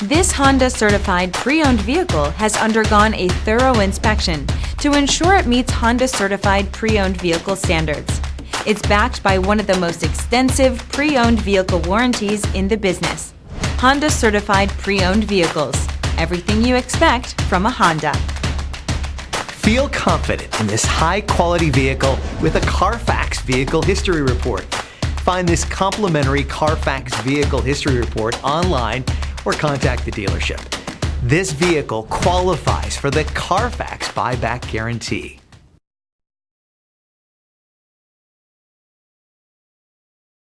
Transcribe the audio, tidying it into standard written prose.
This Honda certified pre-owned vehicle has undergone a thorough inspection to ensure it meets Honda certified pre-owned vehicle standards. It's backed by one of the most extensive pre-owned vehicle warranties in the business. Honda certified pre-owned vehicles. Everything you expect from a Honda. Feel confident in this high-quality vehicle with a Carfax Vehicle History Report. Find this complimentary Carfax Vehicle History Report online or contact the dealership. This vehicle qualifies for the Carfax Buyback Guarantee.